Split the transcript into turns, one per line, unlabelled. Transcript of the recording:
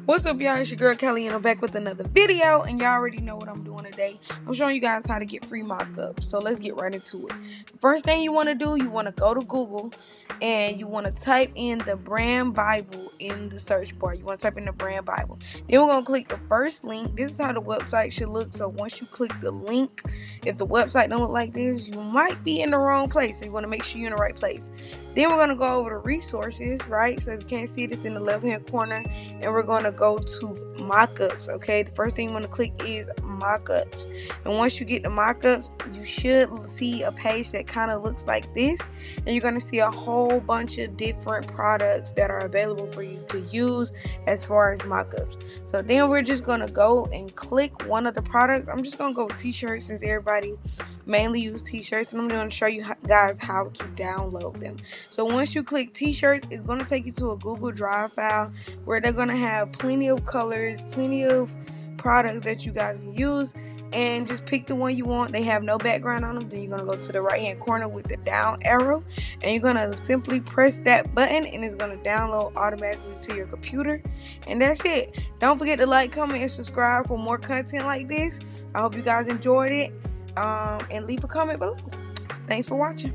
What's up, y'all? It's your girl Kelly, and I'm back with another video. And y'all already know what I'm doing today. I'm showing you guys how to get free mock-ups. So let's get right into it. The first thing you want to do, you want to go to Google and you want to type in the brand Bible in the search bar. You want to type in the brand Bible. Then we're going to click the first link. This is how the website should look. So once you click the link, if the website don't look like this, you might be in the wrong place. So you want to make sure you're in the right place. Then we're going to go over to resources, right? So if you can't see this in the left-hand corner, and we're going to go to mockups. Okay, the first thing you want to click is mockups, and once you get the mockups, you should see a page that kind of looks like this, and you're going to see a whole bunch of different products that are available for you to use as far as mockups. So then we're just going to go and click one of the products. I'm just going to go with t-shirts since everybody mainly use t-shirts, and I'm going to show you guys how to download them. So once you click t-shirts, it's going to take you to a Google Drive file where they're going to have plenty of colors, plenty of products that you guys can use, and just pick the one you want. They have no background on them. Then you're going to go to the right hand corner with the down arrow, and you're going to simply press that button, and it's going to download automatically to your computer, and that's it. Don't forget to like, comment, and subscribe for more content like this. I hope you guys enjoyed it, and leave a comment below. Thanks for watching.